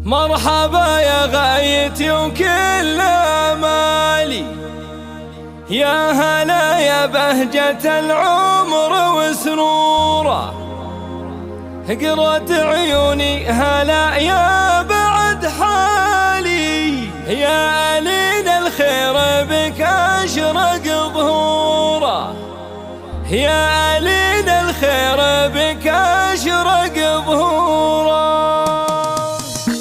مرحبا يا غايتي وكل امالي، يا هلا يا بهجة العمر وسروره، قرة عيوني هلا يا بعد حالي، يا ألين الخير بك أشرق ظهوره، يا ألين الخير بك أشرق ظهوره.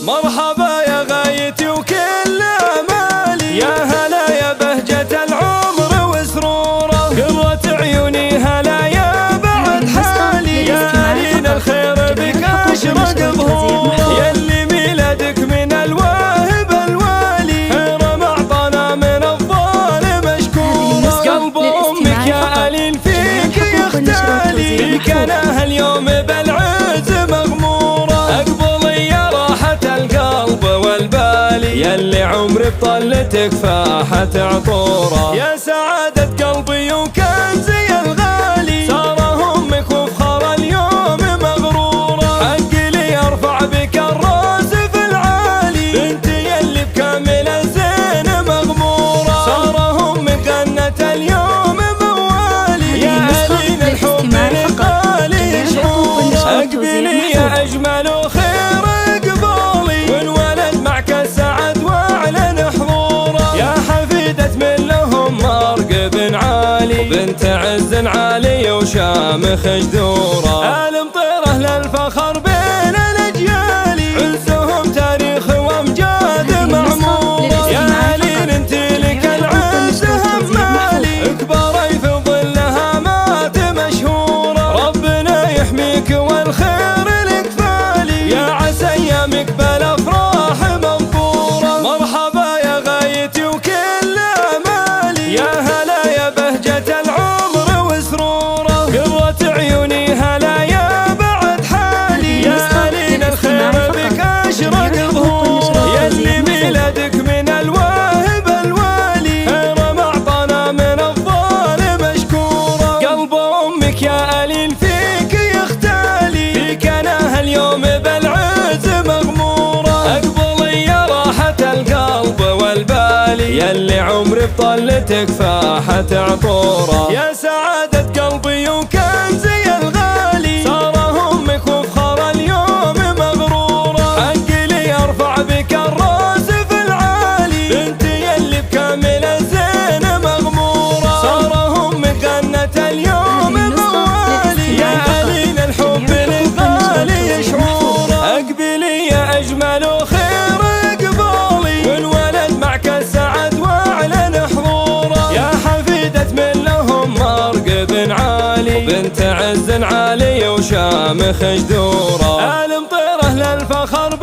مرحبا يا غايتي وكل امالي، يا هلا يا بهجة العمر وسروره، قرة عيوني هلا يا بعد حالي، يا ألين الخير بك أشرق ظهوره، يلي ميلادك من الواهب الوالي، خير معطانا من الظالم مشكوره، قلب أمك يا ألين فيك يختالي، فيك أنا هاليوم بالعز مغموره، أقبلي يا راحة القلب والبالي، يلي عمري بطلتك فاحت عطوره، يا سعادة قلبي وكنزي الغالي، صار همك وفخر اليوم مغروره، حقي لي ارفع بك الراس في العالي، بنتي يلي بكامل الزين مغموره، صار همك غنت اليوم موالي، يا ألين الحب لقالي شعوره، اقبلي يا اجمل وخير اقبالي، والولد معك السعد واعلن حضوره، يا حفيدة من لهم مرقب عالي، بنت عز عالي وشامخ جذوره، المطيره للفخر بين الاجيال، عزهم تاريخ وامجاد معموره، يا ألين انت لك العز همالي، اكبري في ظلها مات مشهوره، ربنا يحميك والخير لك فالي، يا عسى ايامك بالافراح منظوره. مرحبا يا غايتي وكل امالي، يا هلا يا بهجة العمر وسروره، قرة عيوني هلا يا بعد حالي، يا ألين الخير بك أشرق ظهوره، يلي ميلادك من الواهب الوالي، خير معطانا من الظالم مشكوره، قلب أمك يا ألين فيك يختالي، فيك أنا هاليوم بالعز مغموره، أقبلي يا راحة القلب والبالي، يلي عمري بطلتك فاحت عطوره، يا سعادة قلبي وكنزي الغالي، صار همك وفخر اليوم مغروره، حقي لي ارفع بك الراس في العالي، بنتي يلي بكامل الزين مغموره، صار همك غنت اليوم موالي، يا ألين الحب للغالي شعوره، اقبلي يا اجمل وخير اقبالي، والولد معك السعد واعلن حضوره، يا حفيدة من لهم مرقب عالي، بنت عز عالي وشامخ جذوره، المطيره للفخر